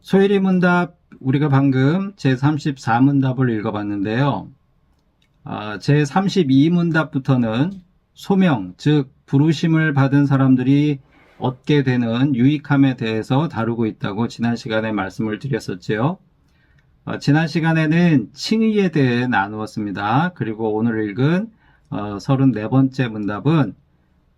소일이 문답, 우리가 방금 제34문답을 읽어봤는데요. 제32문답부터는 소명, 즉 부르심을 받은 사람들이 얻게 되는 유익함에 대해서 다루고 있다고 지난 시간에 말씀을 드렸었죠. 지난 시간에는 칭의에 대해 나누었습니다. 그리고 오늘 읽은 34번째 문답은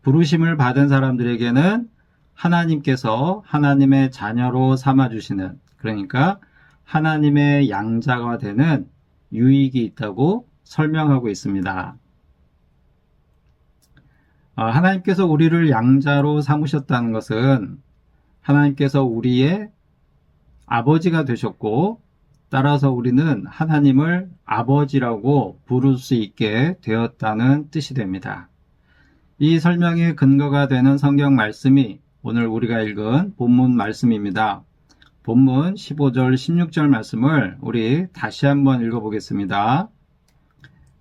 부르심을 받은 사람들에게는 하나님께서 하나님의 자녀로 삼아주시는, 그러니까 하나님의 양자가 되는 유익이 있다고 설명하고 있습니다. 하나님께서 우리를 양자로 삼으셨다는 것은 하나님께서 우리의 아버지가 되셨고, 따라서 우리는 하나님을 아버지라고 부를 수 있게 되었다는 뜻이 됩니다. 이 설명의 근거가 되는 성경 말씀이 오늘 우리가 읽은 본문 말씀입니다. 본문 15절, 16절 말씀을 우리 다시 한번 읽어보겠습니다.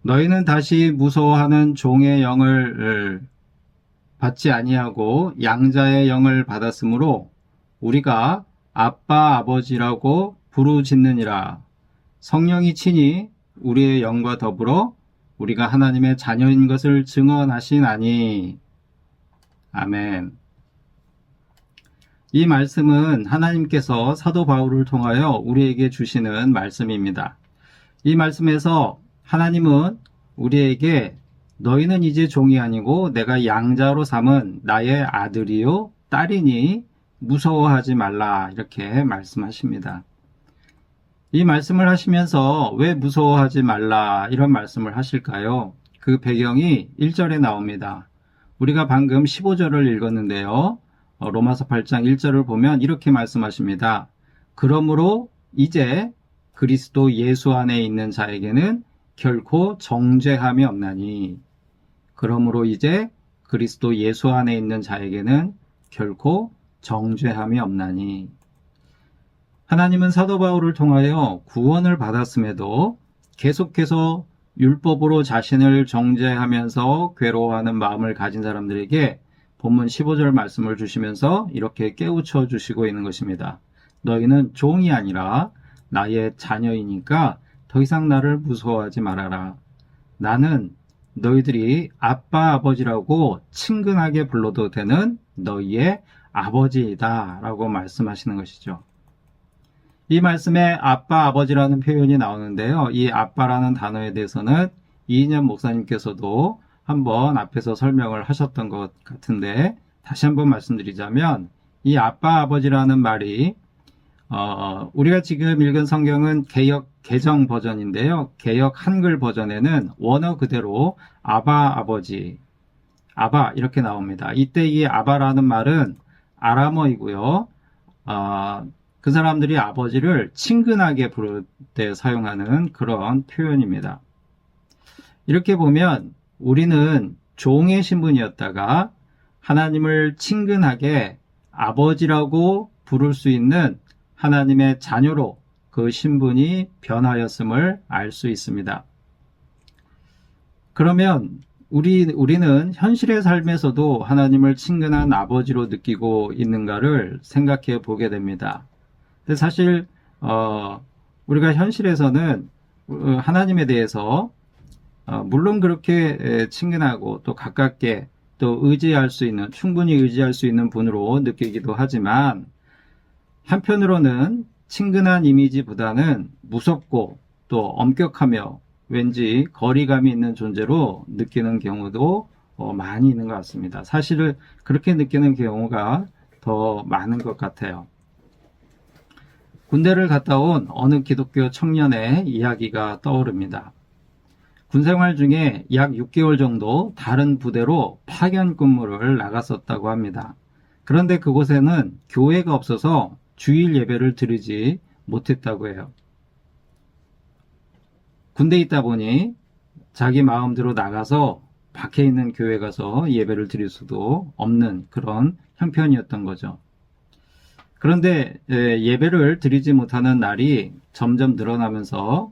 너희는 다시 무서워하는 종의 영을 받지 아니하고 양자의 영을 받았으므로 우리가 아빠 아버지라고 부르짖느니라. 성령이 친히 우리의 영과 더불어 우리가 하나님의 자녀인 것을 증언하시나니. 아멘. 이 말씀은 하나님께서 사도 바울을 통하여 우리에게 주시는 말씀입니다. 이 말씀에서 하나님은 우리에게 너희는 이제 종이 아니고 내가 양자로 삼은 나의 아들이요 딸이니 무서워하지 말라, 이렇게 말씀하십니다. 이 말씀을 하시면서 왜 무서워하지 말라 이런 말씀을 하실까요? 그 배경이 1절에 나옵니다. 우리가 방금 15절을 읽었는데요. 로마서 8장 1절을 보면 이렇게 말씀하십니다. 그러므로 이제 그리스도 예수 안에 있는 자에게는 결코 정죄함이 없나니. 그러므로 이제 그리스도 예수 안에 있는 자에게는 결코 정죄함이 없나니. 하나님은 사도 바울을 통하여 구원을 받았음에도 계속해서 율법으로 자신을 정죄하면서 괴로워하는 마음을 가진 사람들에게 본문 15절 말씀을 주시면서 이렇게 깨우쳐 주시고 있는 것입니다. 너희는 종이 아니라 나의 자녀이니까 더 이상 나를 무서워하지 말아라. 나는 너희들이 아빠 아버지라고 친근하게 불러도 되는 너희의 아버지이다 라고 말씀하시는 것이죠. 이 말씀에 아빠 아버지라는 표현이 나오는데요. 이 아빠라는 단어에 대해서는 이인연 목사님께서도 한번 앞에서 설명을 하셨던 것 같은데 다시 한번 말씀드리자면 이 아빠 아버지라는 말이 우리가 지금 읽은 성경은 개역 개정 버전인데요. 개역 한글 버전에는 원어 그대로 아바 아버지, 아바 이렇게 나옵니다. 이때 이 아바라는 말은 아람어이고요. 그 사람들이 아버지를 친근하게 부를 때 사용하는 그런 표현입니다. 이렇게 보면 우리는 종의 신분이었다가 하나님을 친근하게 아버지라고 부를 수 있는 하나님의 자녀로 그 신분이 변하였음을 알 수 있습니다. 그러면 우리는 현실의 삶에서도 하나님을 친근한 아버지로 느끼고 있는가를 생각해 보게 됩니다. 근데 사실 우리가 현실에서는 하나님에 대해서 물론 그렇게 친근하고 또 가깝게 또 의지할 수 있는, 충분히 의지할 수 있는 분으로 느끼기도 하지만 한편으로는 친근한 이미지보다는 무섭고 또 엄격하며 왠지 거리감이 있는 존재로 느끼는 경우도 많이 있는 것 같습니다. 사실은 그렇게 느끼는 경우가 더 많은 것 같아요. 군대를 갔다 온 어느 기독교 청년의 이야기가 떠오릅니다. 군생활 중에 약 6개월 정도 다른 부대로 파견 근무를 나갔었다고 합니다. 그런데 그곳에는 교회가 없어서 주일 예배를 드리지 못했다고 해요. 군대에 있다 보니 자기 마음대로 나가서 밖에 있는 교회 가서 예배를 드릴 수도 없는 그런 형편이었던 거죠. 그런데 예배를 드리지 못하는 날이 점점 늘어나면서,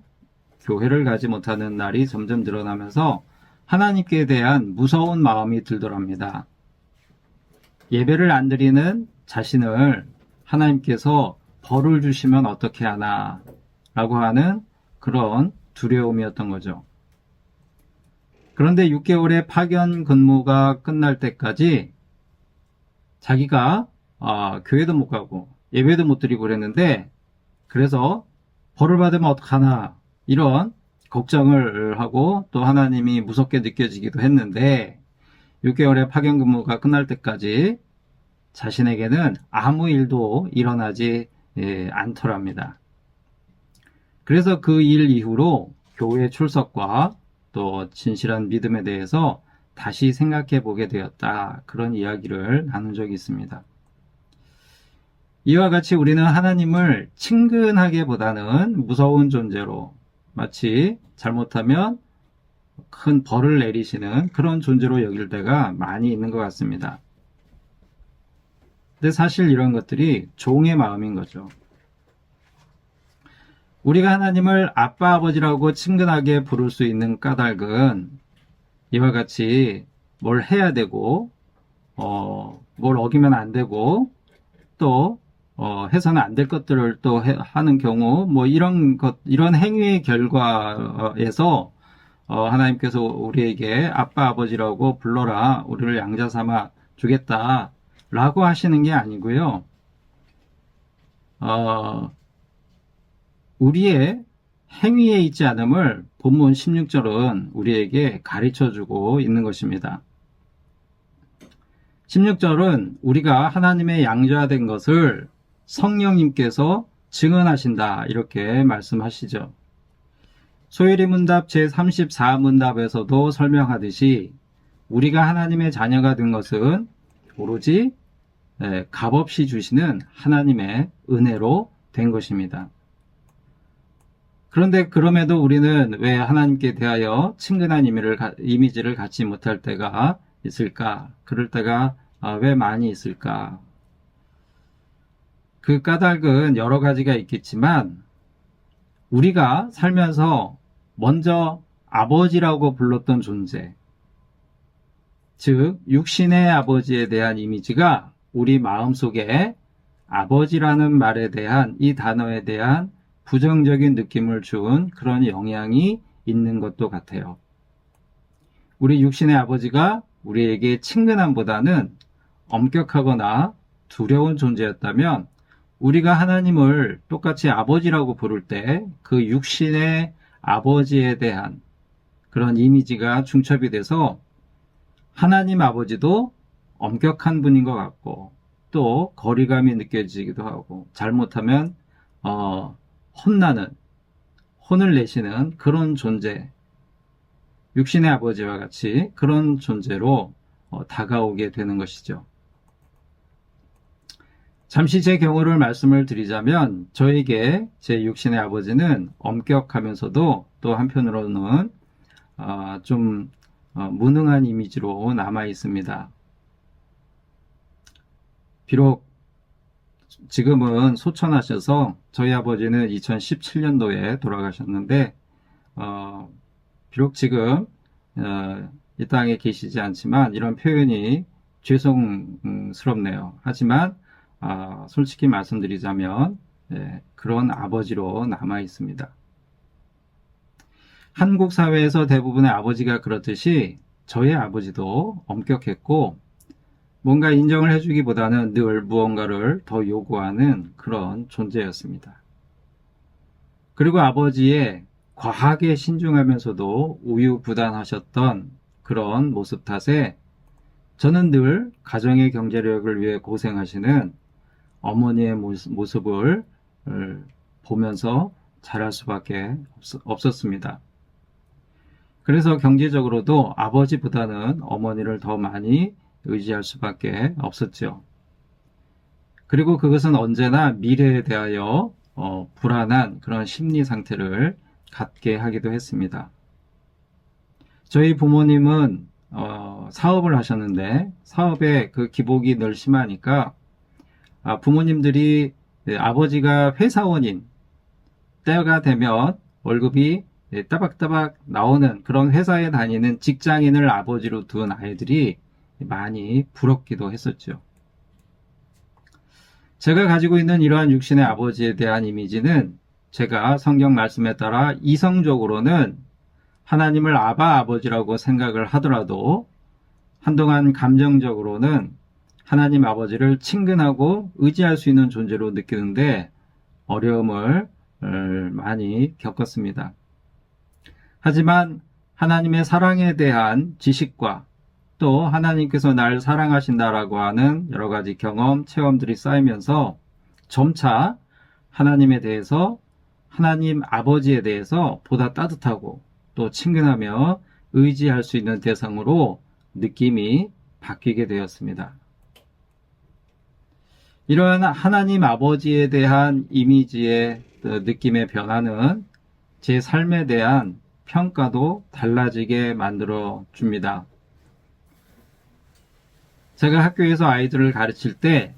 교회를 가지 못하는 날이 점점 늘어나면서 하나님께 대한 무서운 마음이 들더랍니다. 예배를 안 드리는 자신을 하나님께서 벌을 주시면 어떻게 하나 라고 하는 그런 두려움이었던 거죠. 그런데 6개월의 파견 근무가 끝날 때까지 자기가 교회도 못 가고 예배도 못 드리고 그랬는데, 그래서 벌을 받으면 어떡하나 이런 걱정을 하고 또 하나님이 무섭게 느껴지기도 했는데, 6개월의 파견 근무가 끝날 때까지 자신에게는 아무 일도 일어나지 않더랍니다. 그래서 그 일 이후로 교회 출석과 또 진실한 믿음에 대해서 다시 생각해 보게 되었다. 그런 이야기를 나눈 적이 있습니다. 이와 같이 우리는 하나님을 친근하게보다는 무서운 존재로, 마치 잘못하면 큰 벌을 내리시는 그런 존재로 여길 때가 많이 있는 것 같습니다. 근데 사실 이런 것들이 종의 마음인 거죠. 우리가 하나님을 아빠 아버지라고 친근하게 부를 수 있는 까닭은 이와 같이 뭘 해야 되고 뭘 어기면 안 되고 또 해서는 안 될 것들을 또 하는 경우 이런 행위의 결과에서 하나님께서 우리에게 아빠 아버지라고 불러라, 우리를 양자 삼아 주겠다 라고 하시는 게 아니고요. 우리의 행위에 있지 않음을 본문 16절은 우리에게 가르쳐주고 있는 것입니다. 16절은 우리가 하나님의 양자된 것을 성령님께서 증언하신다 이렇게 말씀하시죠. 소혜리 문답 제34문답에서도 설명하듯이 우리가 하나님의 자녀가 된 것은 오로지 값없이 주시는 하나님의 은혜로 된 것입니다. 그런데 그럼에도 우리는 왜 하나님께 대하여 친근한 이미지를 갖지 못할 때가 있을까? 그럴 때가 왜 많이 있을까? 그 까닭은 여러 가지가 있겠지만, 우리가 살면서 먼저 아버지라고 불렀던 존재, 즉 육신의 아버지에 대한 이미지가 우리 마음속에 아버지라는 말에 대한, 이 단어에 대한 부정적인 느낌을 준 그런 영향이 있는 것도 같아요. 우리 육신의 아버지가 우리에게 친근함보다는 엄격하거나 두려운 존재였다면, 우리가 하나님을 똑같이 아버지라고 부를 때 그 육신의 아버지에 대한 그런 이미지가 중첩이 돼서 하나님 아버지도 엄격한 분인 것 같고 또 거리감이 느껴지기도 하고, 잘못하면 혼을 내시는 그런 존재, 육신의 아버지와 같이 그런 존재로 다가오게 되는 것이죠. 잠시 제 경우를 말씀을 드리자면, 저에게 제 육신의 아버지는 엄격하면서도 또 한편으로는 좀 무능한 이미지로 남아 있습니다. 비록 지금은 소천하셔서 저희 아버지는 2017년도에 돌아가셨는데 비록 지금 이 땅에 계시지 않지만 이런 표현이 죄송스럽네요. 하지만 솔직히 말씀드리자면 그런 아버지로 남아 있습니다. 한국 사회에서 대부분의 아버지가 그렇듯이 저의 아버지도 엄격했고, 뭔가 인정을 해주기보다는 늘 무언가를 더 요구하는 그런 존재였습니다. 그리고 아버지의 과하게 신중하면서도 우유부단하셨던 그런 모습 탓에 저는 늘 가정의 경제력을 위해 고생하시는 어머니의 모습을 보면서 자랄 수밖에 없었습니다. 그래서 경제적으로도 아버지보다는 어머니를 더 많이 의지할 수밖에 없었죠. 그리고 그것은 언제나 미래에 대하여 불안한 그런 심리 상태를 갖게 하기도 했습니다. 저희 부모님은 사업을 하셨는데 사업에 그 기복이 늘 심하니까 부모님들이 아버지가 회사원인 때가 되면 월급이 따박따박 나오는 그런 회사에 다니는 직장인을 아버지로 둔 아이들이 많이 부럽기도 했었죠. 제가 가지고 있는 이러한 육신의 아버지에 대한 이미지는 제가 성경 말씀에 따라 이성적으로는 하나님을 아바 아버지라고 생각을 하더라도 한동안 감정적으로는 하나님 아버지를 친근하고 의지할 수 있는 존재로 느끼는데 어려움을 많이 겪었습니다. 하지만 하나님의 사랑에 대한 지식과 또 하나님께서 날 사랑하신다라고 하는 여러 가지 경험, 체험들이 쌓이면서 점차 하나님에 대해서, 하나님 아버지에 대해서 보다 따뜻하고 또 친근하며 의지할 수 있는 대상으로 느낌이 바뀌게 되었습니다. 이러한 하나님 아버지에 대한 이미지의 느낌의 변화는 제 삶에 대한 평가도 달라지게 만들어 줍니다. 제가 학교에서 아이들을 가르칠 때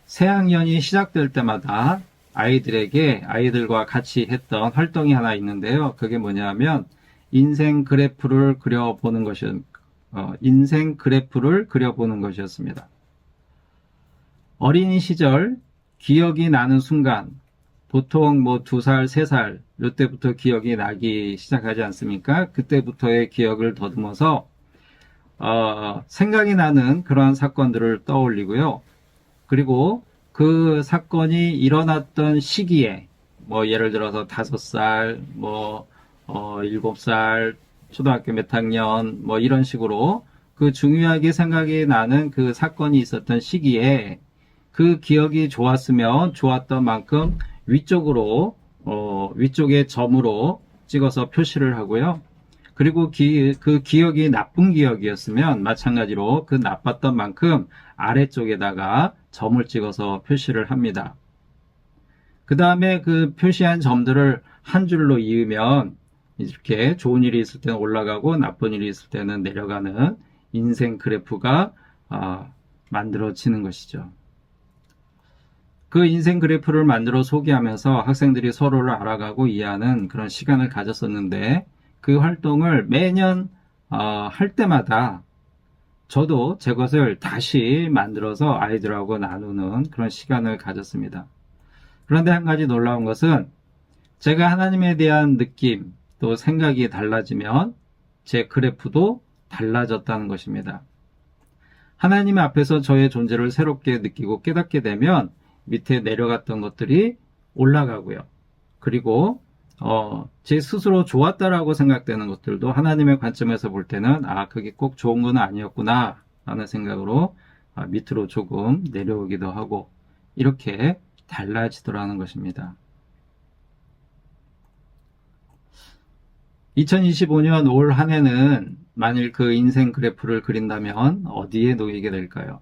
새학년이 시작될 때마다 아이들과 같이 했던 활동이 하나 있는데요. 그게 뭐냐면 인생 그래프를 그려보는 것이었습니다. 어린이 시절 기억이 나는 순간, 보통 2살, 3살 이때부터 기억이 나기 시작하지 않습니까? 그때부터의 기억을 더듬어서 생각이 나는 그러한 사건들을 떠올리고요. 그리고 그 사건이 일어났던 시기에 예를 들어서 5살, 7살, 초등학교 몇 학년 이런 식으로 그 중요하게 생각이 나는 그 사건이 있었던 시기에 그 기억이 좋았으면 좋았던 만큼 위쪽에 점으로 찍어서 표시를 하고요. 그리고 그 기억이 나쁜 기억이었으면 마찬가지로 그 나빴던 만큼 아래쪽에다가 점을 찍어서 표시를 합니다. 그 다음에 그 표시한 점들을 한 줄로 이으면 이렇게 좋은 일이 있을 때는 올라가고 나쁜 일이 있을 때는 내려가는 인생 그래프가 만들어지는 것이죠. 그 인생 그래프를 만들어 소개하면서 학생들이 서로를 알아가고 이해하는 그런 시간을 가졌었는데 그 활동을 매년 할 때마다 저도 제 것을 다시 만들어서 아이들하고 나누는 그런 시간을 가졌습니다. 그런데 한 가지 놀라운 것은 제가 하나님에 대한 느낌 또 생각이 달라지면 제 그래프도 달라졌다는 것입니다. 하나님 앞에서 저의 존재를 새롭게 느끼고 깨닫게 되면 밑에 내려갔던 것들이 올라가고요. 그리고 제 스스로 좋았다라고 생각되는 것들도 하나님의 관점에서 볼 때는 그게 꼭 좋은 건 아니었구나 라는 생각으로 밑으로 조금 내려오기도 하고 이렇게 달라지더라는 것입니다. 2025년 올 한 해는 만일 그 인생 그래프를 그린다면 어디에 놓이게 될까요?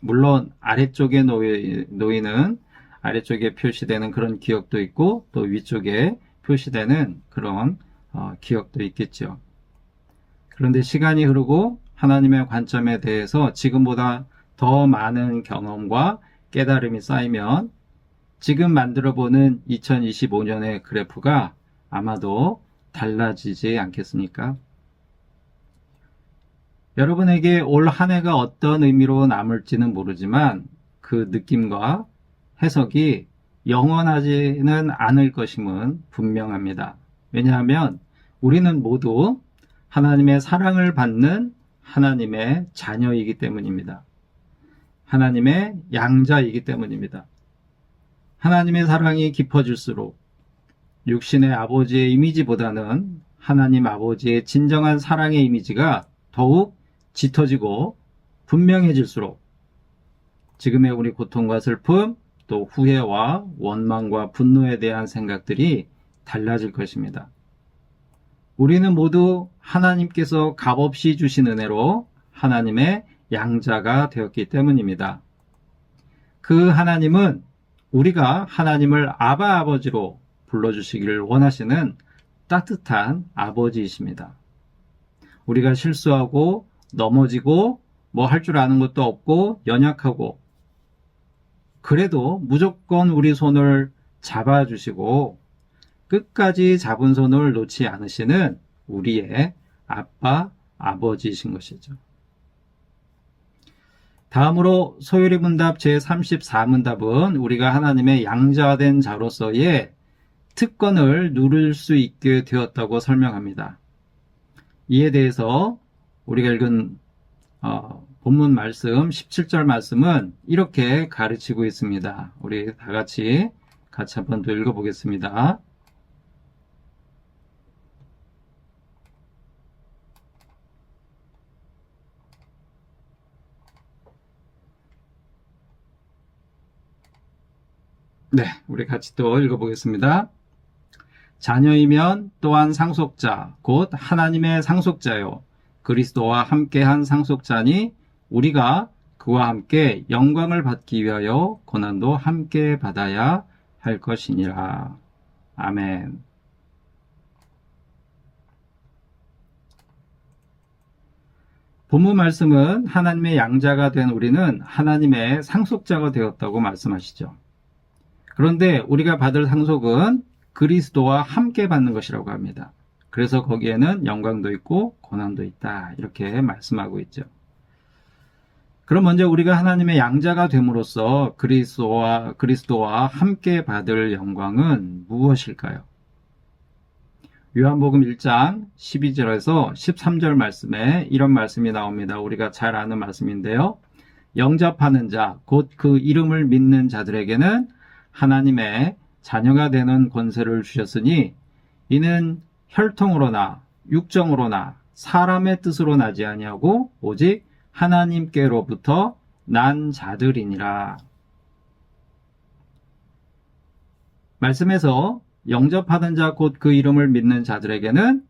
물론 아래쪽에 놓이는 아래쪽에 표시되는 그런 기억도 있고 또 위쪽에 표시되는 그런 기억도 있겠죠. 그런데 시간이 흐르고 하나님의 관점에 대해서 지금보다 더 많은 경험과 깨달음이 쌓이면 지금 만들어보는 2025년의 그래프가 아마도 달라지지 않겠습니까? 여러분에게 올 한 해가 어떤 의미로 남을지는 모르지만 그 느낌과 해석이 영원하지는 않을 것임은 분명합니다. 왜냐하면 우리는 모두 하나님의 사랑을 받는 하나님의 자녀이기 때문입니다. 하나님의 양자이기 때문입니다. 하나님의 사랑이 깊어질수록 육신의 아버지의 이미지보다는 하나님 아버지의 진정한 사랑의 이미지가 더욱 짙어지고 분명해질수록 지금의 우리 고통과 슬픔, 또 후회와 원망과 분노에 대한 생각들이 달라질 것입니다. 우리는 모두 하나님께서 값없이 주신 은혜로 하나님의 양자가 되었기 때문입니다. 그 하나님은 우리가 하나님을 아바 아버지로 불러주시기를 원하시는 따뜻한 아버지이십니다. 우리가 실수하고 넘어지고 할 줄 아는 것도 없고 연약하고 그래도 무조건 우리 손을 잡아주시고 끝까지 잡은 손을 놓지 않으시는 우리의 아빠, 아버지이신 것이죠. 다음으로 소요리 문답 제34문답은 우리가 하나님의 양자된 자로서의 특권을 누릴 수 있게 되었다고 설명합니다. 이에 대해서 우리가 읽은 본문 말씀 17절 말씀은 이렇게 가르치고 있습니다. 우리 다 같이 한번 더 읽어보겠습니다. 네, 우리 같이 또 읽어보겠습니다. 자녀이면 또한 상속자, 곧 하나님의 상속자요. 그리스도와 함께한 상속자니 우리가 그와 함께 영광을 받기 위하여 고난도 함께 받아야 할 것이니라. 아멘. 본문 말씀은 하나님의 양자가 된 우리는 하나님의 상속자가 되었다고 말씀하시죠. 그런데 우리가 받을 상속은 그리스도와 함께 받는 것이라고 합니다. 그래서 거기에는 영광도 있고 고난도 있다. 이렇게 말씀하고 있죠. 그럼 먼저 우리가 하나님의 양자가 됨으로써 그리스도와 함께 받을 영광은 무엇일까요? 요한복음 1장 12절에서 13절 말씀에 이런 말씀이 나옵니다. 우리가 잘 아는 말씀인데요. 영접하는 자, 곧 그 이름을 믿는 자들에게는 하나님의 자녀가 되는 권세를 주셨으니 이는 혈통으로나 육정으로나 사람의 뜻으로 나지 아니하고 오직 하나님께로부터 난 자들이니라. 말씀에서 영접하는 자 곧 그 이름을 믿는 자들에게는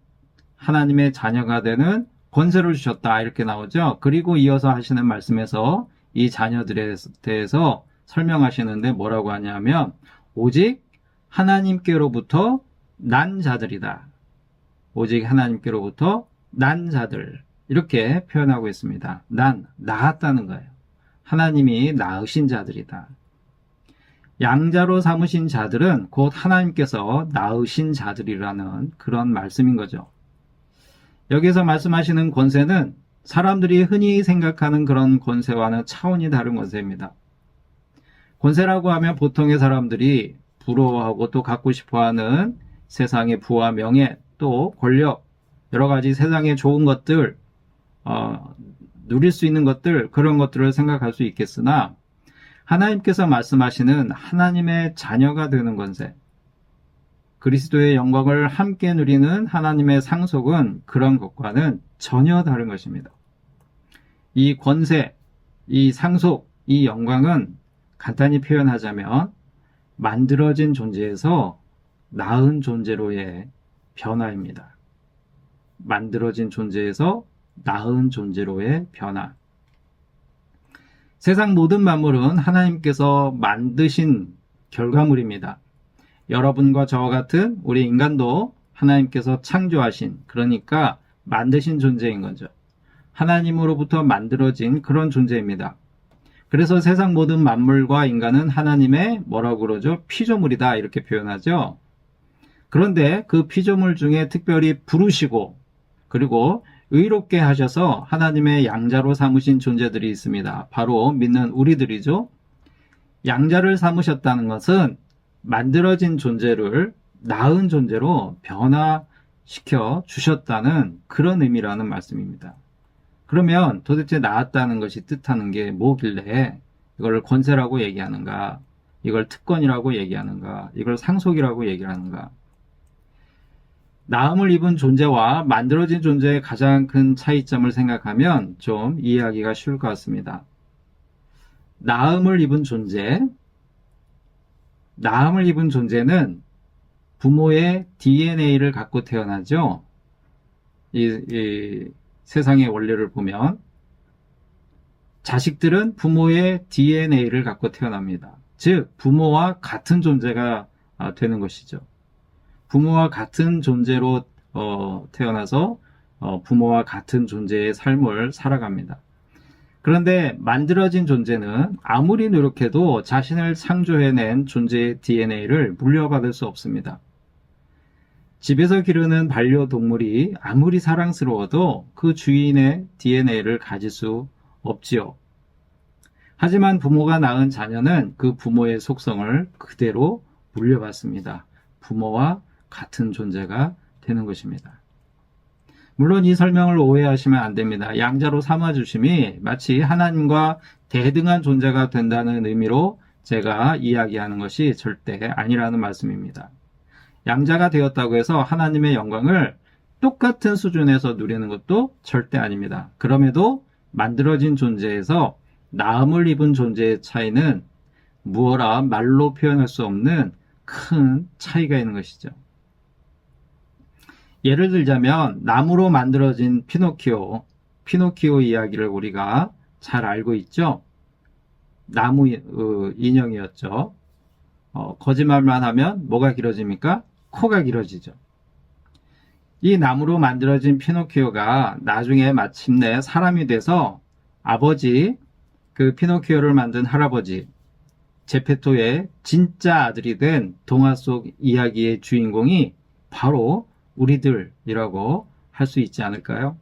하나님의 자녀가 되는 권세를 주셨다 이렇게 나오죠. 그리고 이어서 하시는 말씀에서 이 자녀들에 대해서 설명하시는데 뭐라고 하냐면 오직 하나님께로부터 난 자들이다. 오직 하나님께로부터 난 자들 이렇게 표현하고 있습니다. 낳았다는 거예요. 하나님이 낳으신 자들이다. 양자로 삼으신 자들은 곧 하나님께서 낳으신 자들이라는 그런 말씀인 거죠. 여기서 말씀하시는 권세는 사람들이 흔히 생각하는 그런 권세와는 차원이 다른 권세입니다. 권세라고 하면 보통의 사람들이 부러워하고 또 갖고 싶어하는 세상의 부와 명예 또 권력 여러 가지 세상의 좋은 것들 누릴 수 있는 것들 그런 것들을 생각할 수 있겠으나 하나님께서 말씀하시는 하나님의 자녀가 되는 권세 그리스도의 영광을 함께 누리는 하나님의 상속은 그런 것과는 전혀 다른 것입니다. 이 권세, 이 상속, 이 영광은 간단히 표현하자면 만들어진 존재에서 나은 존재로의 변화입니다. 만들어진 존재에서 나은 존재로의 변화. 세상 모든 만물은 하나님께서 만드신 결과물입니다. 여러분과 저와 같은 우리 인간도 하나님께서 창조하신, 그러니까 만드신 존재인 거죠. 하나님으로부터 만들어진 그런 존재입니다. 그래서 세상 모든 만물과 인간은 하나님의 뭐라고 그러죠? 피조물이다 이렇게 표현하죠. 그런데 그 피조물 중에 특별히 부르시고 그리고 의롭게 하셔서 하나님의 양자로 삼으신 존재들이 있습니다. 바로 믿는 우리들이죠. 양자를 삼으셨다는 것은 만들어진 존재를 나은 존재로 변화시켜 주셨다는 그런 의미라는 말씀입니다. 그러면 도대체 나았다는 것이 뜻하는 게 뭐길래 이걸 권세라고 얘기하는가, 이걸 특권이라고 얘기하는가, 이걸 상속이라고 얘기하는가. 나음을 입은 존재와 만들어진 존재의 가장 큰 차이점을 생각하면 좀 이해하기가 쉬울 것 같습니다. 나음을 입은 존재는 부모의 DNA를 갖고 태어나죠. 이 세상의 원리를 보면 자식들은 부모의 DNA를 갖고 태어납니다. 즉 부모와 같은 존재가 되는 것이죠. 부모와 같은 존재로 태어나서 부모와 같은 존재의 삶을 살아갑니다. 그런데 만들어진 존재는 아무리 노력해도 자신을 창조해낸 존재의 DNA를 물려받을 수 없습니다. 집에서 기르는 반려동물이 아무리 사랑스러워도 그 주인의 DNA를 가질 수 없지요. 하지만 부모가 낳은 자녀는 그 부모의 속성을 그대로 물려받습니다. 부모와 같은 존재가 되는 것입니다. 물론 이 설명을 오해하시면 안 됩니다. 양자로 삼아주심이 마치 하나님과 대등한 존재가 된다는 의미로 제가 이야기하는 것이 절대 아니라는 말씀입니다. 양자가 되었다고 해서 하나님의 영광을 똑같은 수준에서 누리는 것도 절대 아닙니다. 그럼에도 만들어진 존재에서 나음을 입은 존재의 차이는 무어라 말로 표현할 수 없는 큰 차이가 있는 것이죠. 예를 들자면 나무로 만들어진 피노키오 이야기를 우리가 잘 알고 있죠. 나무 인형이었죠. 거짓말만 하면 뭐가 길어집니까? 코가 길어지죠. 이 나무로 만들어진 피노키오가 나중에 마침내 사람이 돼서 아버지, 그 피노키오를 만든 할아버지 제페토의 진짜 아들이 된 동화 속 이야기의 주인공이 바로 우리들이라고 할 수 있지 않을까요?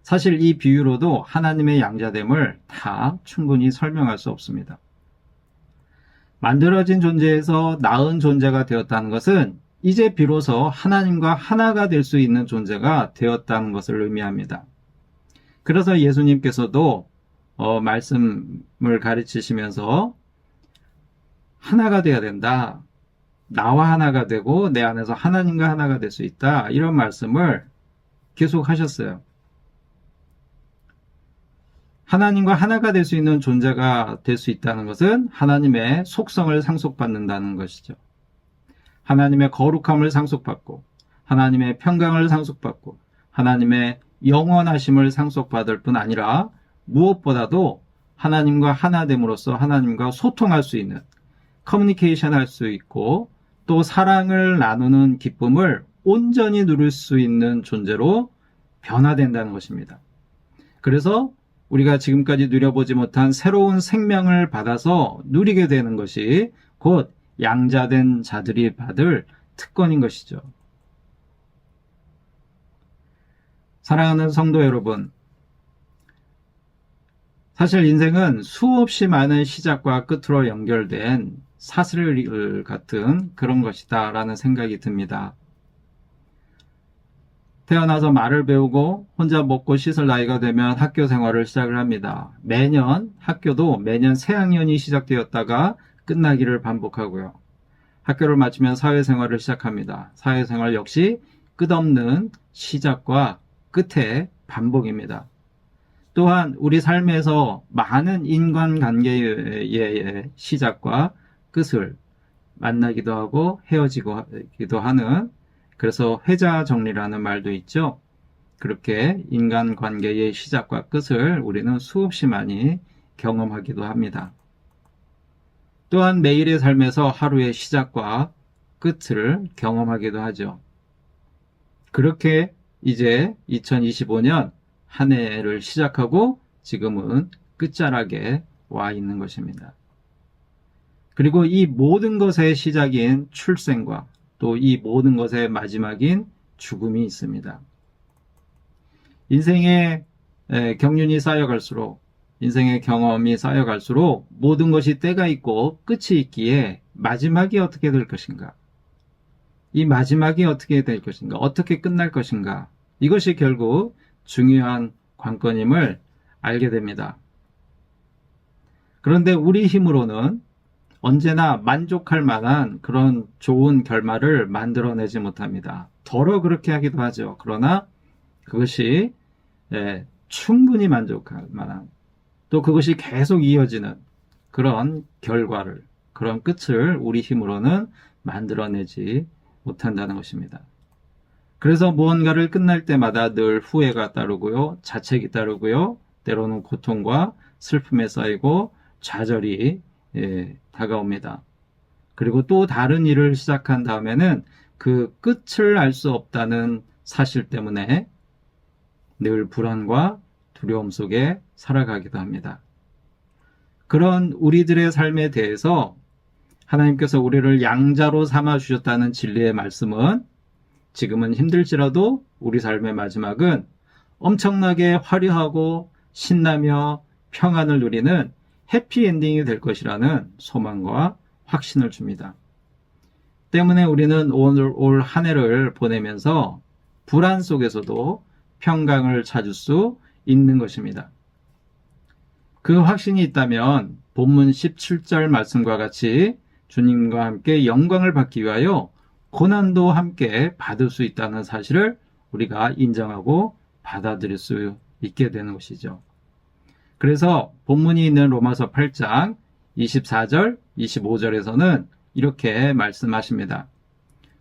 사실 이 비유로도 하나님의 양자됨을 다 충분히 설명할 수 없습니다. 만들어진 존재에서 나은 존재가 되었다는 것은 이제 비로소 하나님과 하나가 될 수 있는 존재가 되었다는 것을 의미합니다. 그래서 예수님께서도 말씀을 가르치시면서 하나가 되어야 된다. 나와 하나가 되고 내 안에서 하나님과 하나가 될 수 있다. 이런 말씀을 계속 하셨어요. 하나님과 하나가 될 수 있는 존재가 될 수 있다는 것은 하나님의 속성을 상속받는다는 것이죠. 하나님의 거룩함을 상속받고 하나님의 평강을 상속받고 하나님의 영원하심을 상속받을 뿐 아니라 무엇보다도 하나님과 하나됨으로써 하나님과 소통할 수 있는 커뮤니케이션 할 수 있고 또 사랑을 나누는 기쁨을 온전히 누릴 수 있는 존재로 변화된다는 것입니다. 그래서 우리가 지금까지 누려보지 못한 새로운 생명을 받아서 누리게 되는 것이 곧 양자된 자들이 받을 특권인 것이죠. 사랑하는 성도 여러분, 사실 인생은 수없이 많은 시작과 끝으로 연결된 사슬 같은 그런 것이다 라는 생각이 듭니다. 태어나서 말을 배우고 혼자 먹고 씻을 나이가 되면 학교 생활을 시작을 합니다. 매년 학교도 매년 새 학년이 시작되었다가 끝나기를 반복하고요. 학교를 마치면 사회생활을 시작합니다. 사회생활 역시 끝없는 시작과 끝의 반복입니다. 또한 우리 삶에서 많은 인간관계의 시작과 끝을 만나기도 하고 헤어지기도 하는, 그래서 회자정리라는 말도 있죠. 그렇게 인간관계의 시작과 끝을 우리는 수없이 많이 경험하기도 합니다. 또한 매일의 삶에서 하루의 시작과 끝을 경험하기도 하죠. 그렇게 이제 2025년 한 해를 시작하고 지금은 끝자락에 와 있는 것입니다. 그리고 이 모든 것의 시작인 출생과 또 이 모든 것의 마지막인 죽음이 있습니다. 인생의 경륜이 쌓여갈수록, 인생의 경험이 쌓여갈수록 모든 것이 때가 있고 끝이 있기에 마지막이 어떻게 될 것인가? 이 마지막이 어떻게 될 것인가? 어떻게 끝날 것인가? 이것이 결국 중요한 관건임을 알게 됩니다. 그런데 우리 힘으로는 언제나 만족할 만한 그런 좋은 결말을 만들어내지 못합니다. 더러 그렇게 하기도 하죠. 그러나 그것이 충분히 만족할 만한, 또 그것이 계속 이어지는 그런 결과를, 그런 끝을 우리 힘으로는 만들어내지 못한다는 것입니다. 그래서 무언가를 끝날 때마다 늘 후회가 따르고요, 자책이 따르고요, 때로는 고통과 슬픔에 쌓이고 좌절이 다가옵니다. 그리고 또 다른 일을 시작한 다음에는 그 끝을 알 수 없다는 사실 때문에 늘 불안과 두려움 속에 살아가기도 합니다. 그런 우리들의 삶에 대해서 하나님께서 우리를 양자로 삼아 주셨다는 진리의 말씀은 지금은 힘들지라도 우리 삶의 마지막은 엄청나게 화려하고 신나며 평안을 누리는 해피엔딩이 될 것이라는 소망과 확신을 줍니다. 때문에 우리는 오늘 올 한 해를 보내면서 불안 속에서도 평강을 찾을 수 있는 것입니다. 그 확신이 있다면 본문 17절 말씀과 같이 주님과 함께 영광을 받기 위하여 고난도 함께 받을 수 있다는 사실을 우리가 인정하고 받아들일 수 있게 되는 것이죠. 그래서 본문이 있는 로마서 8장 24절, 25절에서는 이렇게 말씀하십니다.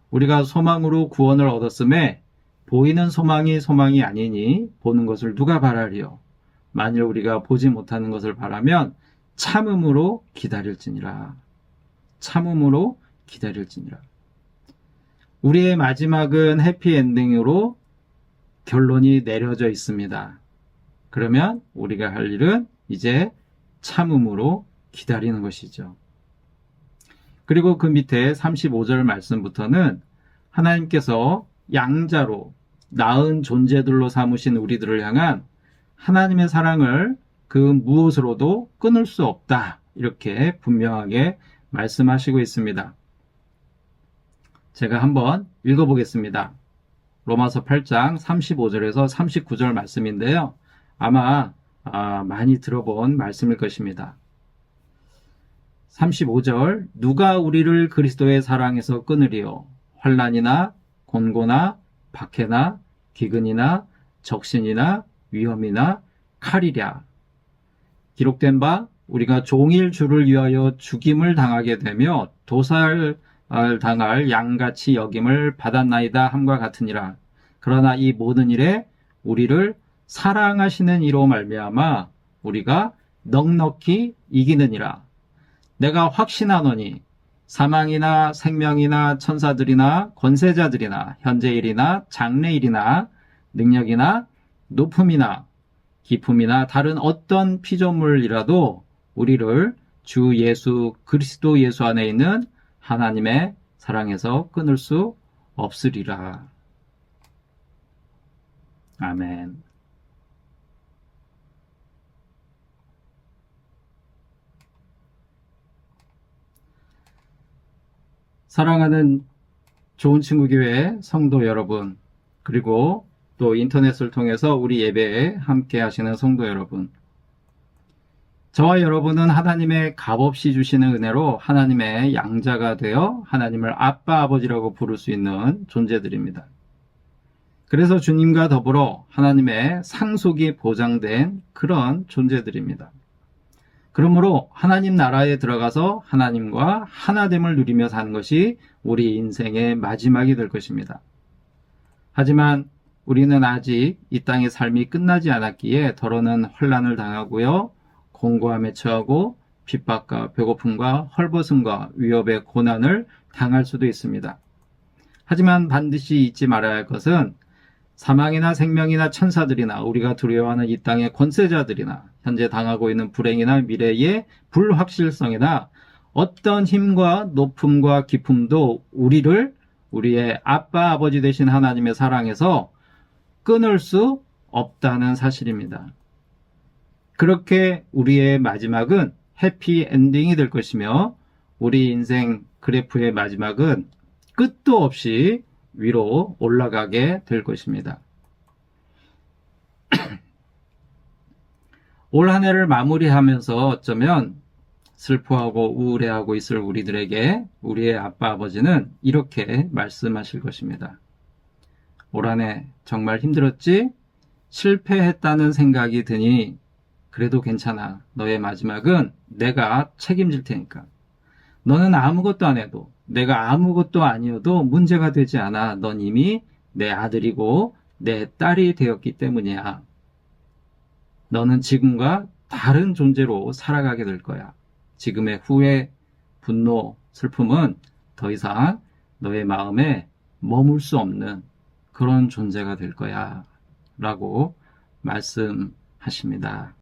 우리가 소망으로 구원을 얻었음에 보이는 소망이 아니니 보는 것을 누가 바라리요? 만일 우리가 보지 못하는 것을 바라면 참음으로 기다릴지니라. 참음으로 기다릴지니라. 우리의 마지막은 해피엔딩으로 결론이 내려져 있습니다. 그러면 우리가 할 일은 이제 참음으로 기다리는 것이죠. 그리고 그 밑에 35절 말씀부터는 하나님께서 양자로 나은 존재들로 삼으신 우리들을 향한 하나님의 사랑을 그 무엇으로도 끊을 수 없다. 이렇게 분명하게 말씀하시고 있습니다. 제가 한번 읽어보겠습니다. 로마서 8장 35절에서 39절 말씀인데요. 아마 많이 들어본 말씀일 것입니다. 35절 누가 우리를 그리스도의 사랑에서 끊으리요? 환난이나 곤고나 박해나 기근이나 적신이나 위험이나 칼이랴. 기록된 바 우리가 종일 주를 위하여 죽임을 당하게 되며 도살 당할 양같이 여김을 받았나이다 함과 같으니라. 그러나 이 모든 일에 우리를 사랑하시는 이로 말미암아 우리가 넉넉히 이기느니라. 내가 확신하노니 사망이나 생명이나 천사들이나 권세자들이나 현재일이나 장래일이나 능력이나 높음이나 기품이나 다른 어떤 피조물이라도 우리를 주 예수 그리스도 예수 안에 있는 하나님의 사랑에서 끊을 수 없으리라. 아멘. 사랑하는 좋은 친구 교회 성도 여러분, 그리고 또 인터넷을 통해서 우리 예배에 함께 하시는 성도 여러분, 저와 여러분은 하나님의 값없이 주시는 은혜로 하나님의 양자가 되어 하나님을 아빠 아버지라고 부를 수 있는 존재들입니다. 그래서 주님과 더불어 하나님의 상속이 보장된 그런 존재들입니다. 그러므로 하나님 나라에 들어가서 하나님과 하나됨을 누리며 사는 것이 우리 인생의 마지막이 될 것입니다. 하지만 우리는 아직 이 땅의 삶이 끝나지 않았기에 더러는 환난을 당하고요, 공고함에 처하고 핍박과 배고픔과 헐벗음과 위협의 고난을 당할 수도 있습니다. 하지만 반드시 잊지 말아야 할 것은 사망이나 생명이나 천사들이나 우리가 두려워하는 이 땅의 권세자들이나 현재 당하고 있는 불행이나 미래의 불확실성이나 어떤 힘과 높음과 기쁨도 우리를 우리의 아빠 아버지 되신 하나님의 사랑에서 끊을 수 없다는 사실입니다. 그렇게 우리의 마지막은 해피엔딩이 될 것이며 우리 인생 그래프의 마지막은 끝도 없이 위로 올라가게 될 것입니다. 올 한 해를 마무리하면서 어쩌면 슬퍼하고 우울해하고 있을 우리들에게 우리의 아빠 아버지는 이렇게 말씀하실 것입니다. 올 한 해 정말 힘들었지? 실패했다는 생각이 드니 그래도 괜찮아. 너의 마지막은 내가 책임질 테니까. 너는 아무것도 안 해도, 내가 아무것도 아니어도 문제가 되지 않아. 넌 이미 내 아들이고 내 딸이 되었기 때문이야. 너는 지금과 다른 존재로 살아가게 될 거야. 지금의 후회, 분노, 슬픔은 더 이상 너의 마음에 머물 수 없는 그런 존재가 될 거야. 라고 말씀하십니다.